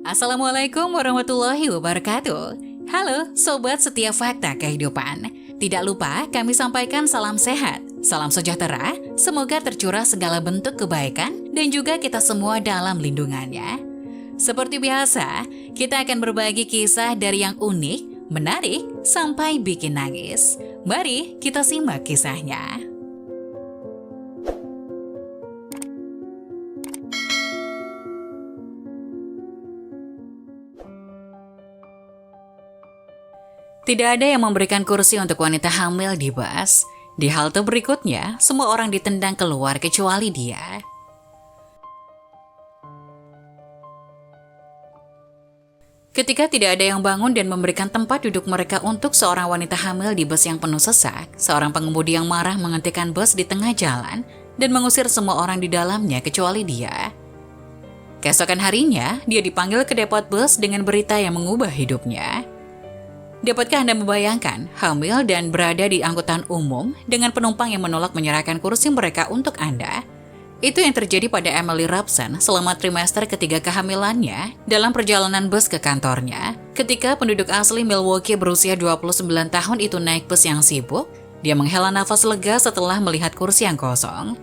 Assalamualaikum warahmatullahi wabarakatuh. Halo Sobat Setia Fakta Kehidupan. Tidak lupa kami sampaikan salam sehat, salam sejahtera, semoga tercurah segala bentuk kebaikan dan juga kita semua dalam lindungannya. Seperti biasa, kita akan berbagi kisah dari yang unik, menarik, sampai bikin nangis. Mari kita simak kisahnya. Tidak ada yang memberikan kursi untuk wanita hamil di bus. Di halte berikutnya, semua orang ditendang keluar kecuali dia. Ketika tidak ada yang bangun dan memberikan tempat duduk mereka untuk seorang wanita hamil di bus yang penuh sesak, seorang pengemudi yang marah menghentikan bus di tengah jalan dan mengusir semua orang di dalamnya kecuali dia. Keesokan harinya, dia dipanggil ke depot bus dengan berita yang mengubah hidupnya. Dapatkah Anda membayangkan hamil dan berada di angkutan umum dengan penumpang yang menolak menyerahkan kursi mereka untuk Anda? Itu yang terjadi pada Emily Robson selama trimester ketiga kehamilannya dalam perjalanan bus ke kantornya. Ketika penduduk asli Milwaukee berusia 29 tahun itu naik bus yang sibuk, dia menghela nafas lega setelah melihat kursi yang kosong.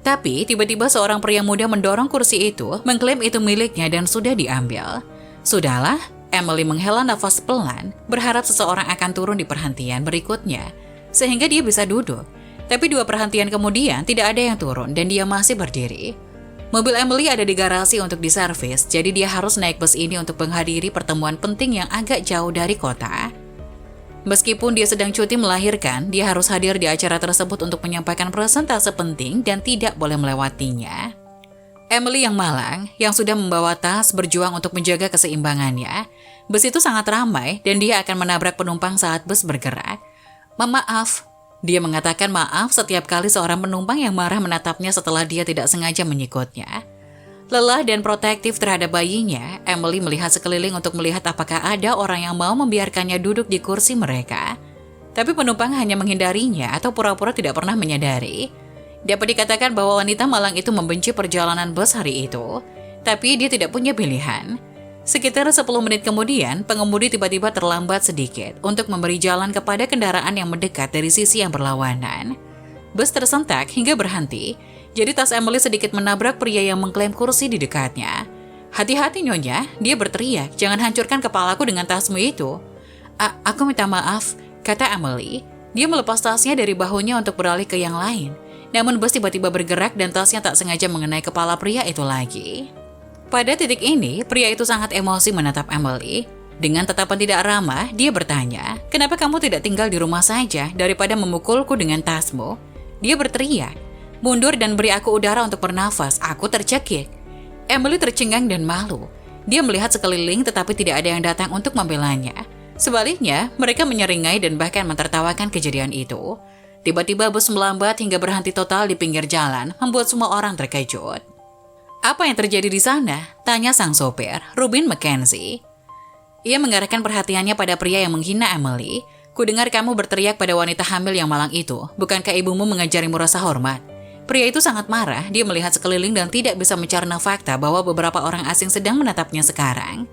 Tapi tiba-tiba seorang pria muda mendorong kursi itu, mengklaim itu miliknya dan sudah diambil. Sudahlah, Emily menghela nafas pelan, berharap seseorang akan turun di perhentian berikutnya, sehingga dia bisa duduk. Tapi 2 perhentian kemudian tidak ada yang turun dan dia masih berdiri. Mobil Emily ada di garasi untuk diservis, jadi dia harus naik bus ini untuk menghadiri pertemuan penting yang agak jauh dari kota. Meskipun dia sedang cuti melahirkan, dia harus hadir di acara tersebut untuk menyampaikan presentase penting dan tidak boleh melewatinya. Emily yang malang, yang sudah membawa tas berjuang untuk menjaga keseimbangannya. Bus itu sangat ramai dan dia akan menabrak penumpang saat bus bergerak. Maaf, dia mengatakan maaf setiap kali seorang penumpang yang marah menatapnya setelah dia tidak sengaja menyikutnya. Lelah dan protektif terhadap bayinya, Emily melihat sekeliling untuk melihat apakah ada orang yang mau membiarkannya duduk di kursi mereka. Tapi penumpang hanya menghindarinya atau pura-pura tidak pernah menyadari. Dapat dikatakan bahwa wanita malang itu membenci perjalanan bus hari itu, tapi dia tidak punya pilihan. Sekitar 10 menit kemudian, pengemudi tiba-tiba terlambat sedikit untuk memberi jalan kepada kendaraan yang mendekat dari sisi yang berlawanan. Bus tersentak hingga berhenti, jadi tas Emily sedikit menabrak pria yang mengklaim kursi di dekatnya. "Hati-hati Nyonya," dia berteriak, "jangan hancurkan kepalaku dengan tasmu itu." Aku minta maaf," kata Emily. Dia melepas tasnya dari bahunya untuk beralih ke yang lain. Namun bus tiba-tiba bergerak dan tasnya tak sengaja mengenai kepala pria itu lagi. Pada titik ini, pria itu sangat emosi menatap Emily. Dengan tatapan tidak ramah, dia bertanya, "Kenapa kamu tidak tinggal di rumah saja daripada memukulku dengan tasmu?" Dia berteriak, "Mundur dan beri aku udara untuk bernafas, aku tercekik." Emily tercengang dan malu. Dia melihat sekeliling tetapi tidak ada yang datang untuk membelanya. Sebaliknya, mereka menyeringai dan bahkan mentertawakan kejadian itu. Tiba-tiba bus melambat hingga berhenti total di pinggir jalan, membuat semua orang terkejut. "Apa yang terjadi di sana?" tanya sang sopir, Rubin McKenzie. Ia mengarahkan perhatiannya pada pria yang menghina Emily. "Kudengar kamu berteriak pada wanita hamil yang malang itu. Bukankah ibumu mengajarimu rasa hormat?" Pria itu sangat marah, dia melihat sekeliling dan tidak bisa mencerna fakta bahwa beberapa orang asing sedang menatapnya sekarang.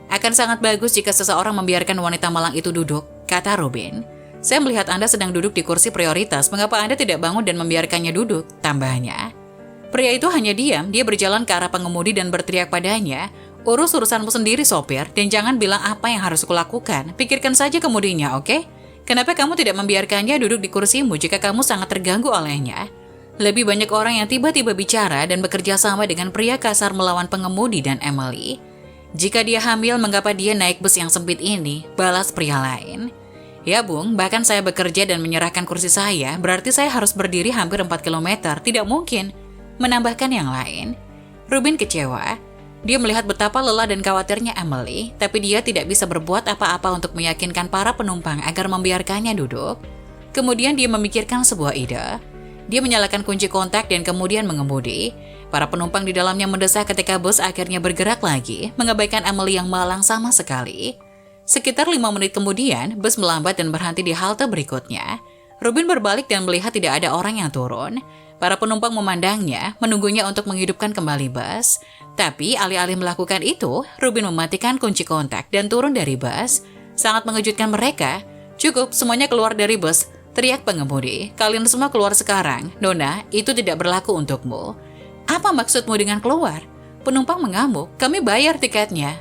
"Akan sangat bagus jika seseorang membiarkan wanita malang itu duduk," kata Rubin. "Saya melihat Anda sedang duduk di kursi prioritas, mengapa Anda tidak bangun dan membiarkannya duduk?" tambahnya. Pria itu hanya diam, dia berjalan ke arah pengemudi dan berteriak padanya, "Urus urusanmu sendiri sopir, dan jangan bilang apa yang harus kulakukan, pikirkan saja kemudinya, oke? Kenapa kamu tidak membiarkannya duduk di kursimu jika kamu sangat terganggu olehnya?" Lebih banyak orang yang tiba-tiba bicara dan bekerja sama dengan pria kasar melawan pengemudi dan Emily. "Jika dia hamil, mengapa dia naik bus yang sempit ini?" balas pria lain. "Ya Bung, bahkan saya bekerja dan menyerahkan kursi saya, berarti saya harus berdiri hampir 4 km, tidak mungkin," menambahkan yang lain. Rubin kecewa. Dia melihat betapa lelah dan khawatirnya Emily, tapi dia tidak bisa berbuat apa-apa untuk meyakinkan para penumpang agar membiarkannya duduk. Kemudian dia memikirkan sebuah ide. Dia menyalakan kunci kontak dan kemudian mengemudi. Para penumpang di dalamnya mendesak ketika bus akhirnya bergerak lagi, mengabaikan Emily yang malang sama sekali. Sekitar 5 menit kemudian, bus melambat dan berhenti di halte berikutnya. Rubin berbalik dan melihat tidak ada orang yang turun. Para penumpang memandangnya, menunggunya untuk menghidupkan kembali bus. Tapi alih-alih melakukan itu, Rubin mematikan kunci kontak dan turun dari bus. Sangat mengejutkan mereka. "Cukup, semuanya keluar dari bus," teriak pengemudi. "Kalian semua keluar sekarang. Nona, itu tidak berlaku untukmu." "Apa maksudmu dengan keluar?" Penumpang mengamuk. "Kami bayar tiketnya."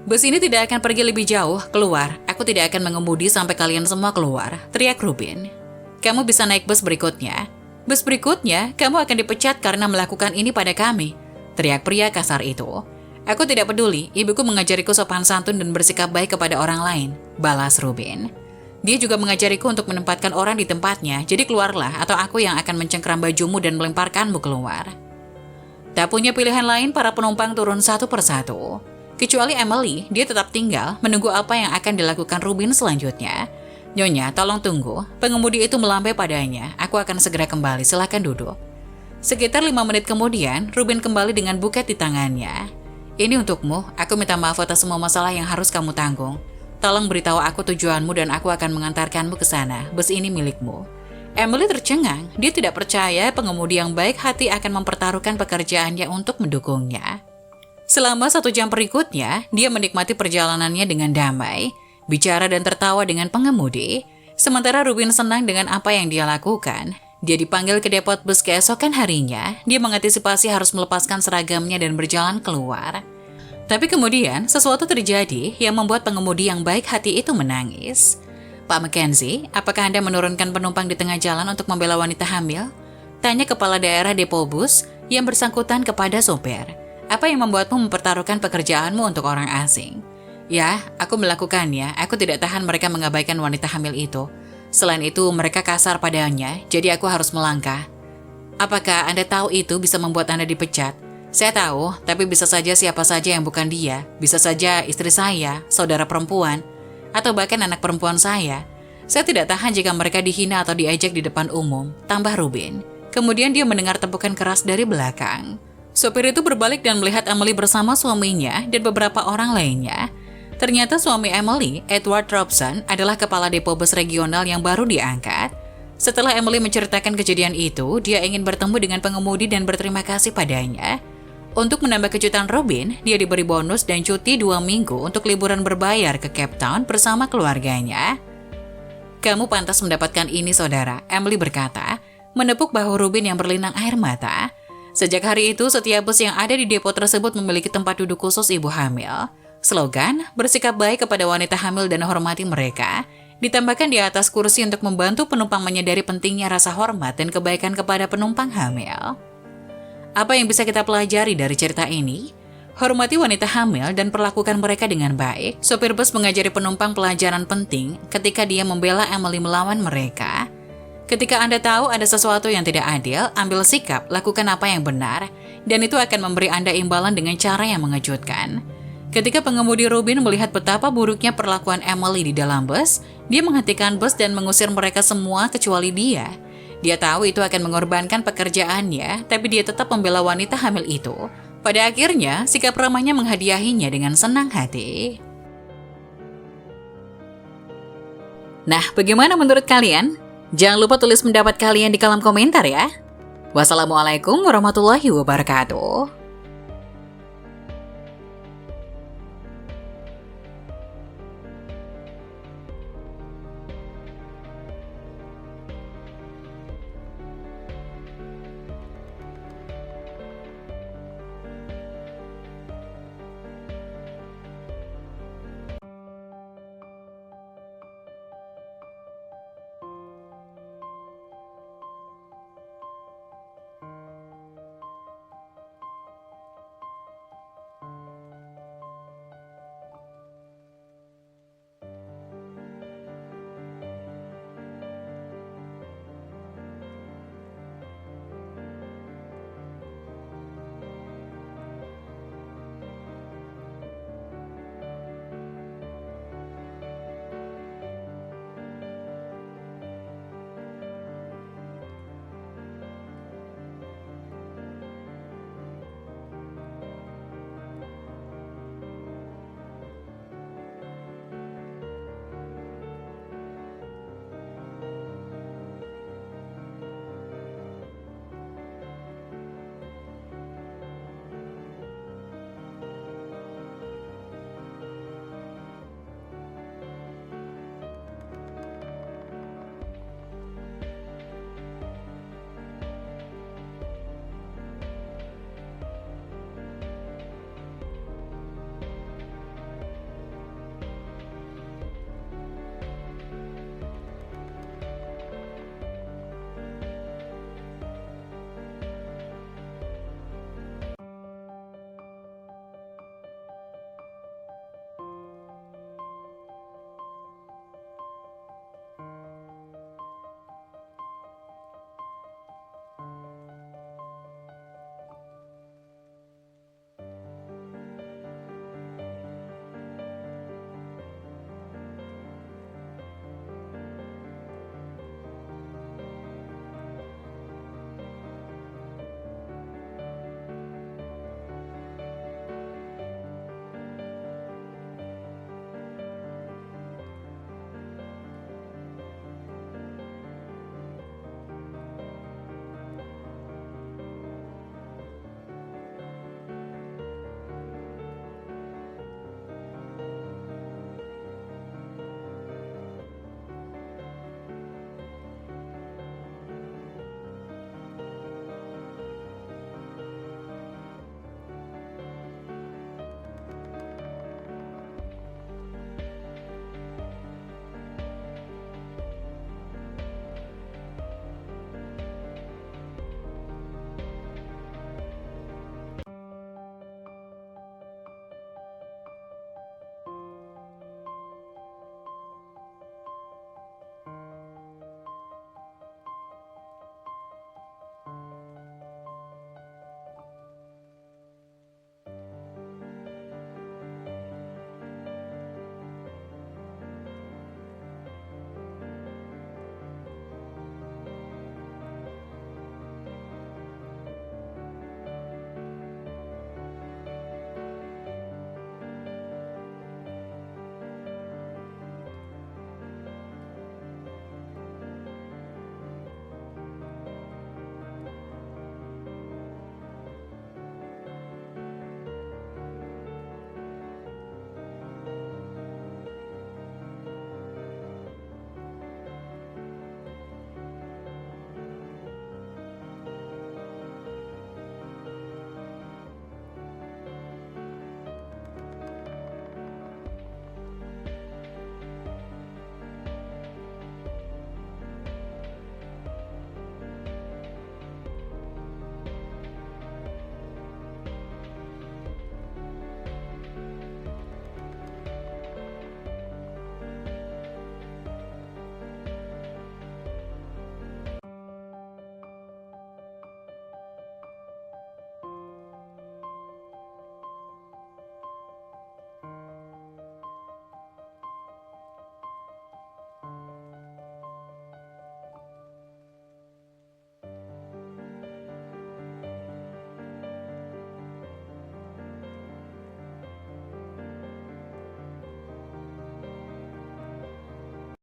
"Bus ini tidak akan pergi lebih jauh. Keluar. Aku tidak akan mengemudi sampai kalian semua keluar," teriak Rubin. "Kamu bisa naik bus berikutnya." "Bus berikutnya, kamu akan dipecat karena melakukan ini pada kami," teriak pria kasar itu. "Aku tidak peduli, ibuku mengajariku sopan santun dan bersikap baik kepada orang lain," balas Rubin. "Dia juga mengajariku untuk menempatkan orang di tempatnya, jadi keluarlah atau aku yang akan mencengkeram bajumu dan melemparkanmu keluar." Tak punya pilihan lain, para penumpang turun satu persatu. Kecuali Emily, dia tetap tinggal menunggu apa yang akan dilakukan Rubin selanjutnya. "Nyonya, tolong tunggu." Pengemudi itu melambai padanya. "Aku akan segera kembali, silakan duduk." Sekitar 5 menit kemudian, Rubin kembali dengan buket di tangannya. "Ini untukmu, aku minta maaf atas semua masalah yang harus kamu tanggung. Tolong beritahu aku tujuanmu dan aku akan mengantarkanmu ke sana. Bus ini milikmu." Emily tercengang, dia tidak percaya pengemudi yang baik hati akan mempertaruhkan pekerjaannya untuk mendukungnya. Selama 1 jam berikutnya, dia menikmati perjalanannya dengan damai, bicara dan tertawa dengan pengemudi. Sementara Rubin senang dengan apa yang dia lakukan. Dia dipanggil ke depot bus keesokan harinya. Dia mengantisipasi harus melepaskan seragamnya dan berjalan keluar. Tapi kemudian, sesuatu terjadi yang membuat pengemudi yang baik hati itu menangis. "Pak Mackenzie, apakah Anda menurunkan penumpang di tengah jalan untuk membela wanita hamil?" tanya kepala daerah depo bus yang bersangkutan kepada sopir. "Apa yang membuatmu mempertaruhkan pekerjaanmu untuk orang asing?" "Ya, aku melakukannya. Aku tidak tahan mereka mengabaikan wanita hamil itu. Selain itu, mereka kasar padanya, jadi aku harus melangkah." "Apakah Anda tahu itu bisa membuat Anda dipecat?" "Saya tahu, tapi bisa saja siapa saja yang bukan dia. Bisa saja istri saya, saudara perempuan, atau bahkan anak perempuan saya. Saya tidak tahan jika mereka dihina atau diejek di depan umum," tambah Rubin. Kemudian dia mendengar tepukan keras dari belakang. Sopir itu berbalik dan melihat Emily bersama suaminya dan beberapa orang lainnya. Ternyata suami Emily, Edward Robson, adalah kepala depo bus regional yang baru diangkat. Setelah Emily menceritakan kejadian itu, dia ingin bertemu dengan pengemudi dan berterima kasih padanya. Untuk menambah kejutan Rubin, dia diberi bonus dan cuti 2 minggu untuk liburan berbayar ke Cape Town bersama keluarganya. "Kamu pantas mendapatkan ini, saudara," Emily berkata, menepuk bahu Rubin yang berlinang air mata. Sejak hari itu, setiap bus yang ada di depo tersebut memiliki tempat duduk khusus ibu hamil. Slogan, "Bersikap baik kepada wanita hamil dan hormati mereka," ditambahkan di atas kursi untuk membantu penumpang menyadari pentingnya rasa hormat dan kebaikan kepada penumpang hamil. Apa yang bisa kita pelajari dari cerita ini? Hormati wanita hamil dan perlakukan mereka dengan baik. Sopir bus mengajari penumpang pelajaran penting ketika dia membela Emily melawan mereka. Ketika Anda tahu ada sesuatu yang tidak adil, ambil sikap, lakukan apa yang benar, dan itu akan memberi Anda imbalan dengan cara yang mengejutkan. Ketika pengemudi Rubin melihat betapa buruknya perlakuan Emily di dalam bus, dia menghentikan bus dan mengusir mereka semua kecuali dia. Dia tahu itu akan mengorbankan pekerjaannya, tapi dia tetap membela wanita hamil itu. Pada akhirnya, sikap ramahnya menghadiahinya dengan senang hati. Nah, bagaimana menurut kalian? Jangan lupa tulis pendapat kalian di kolom komentar ya. Wassalamualaikum warahmatullahi wabarakatuh.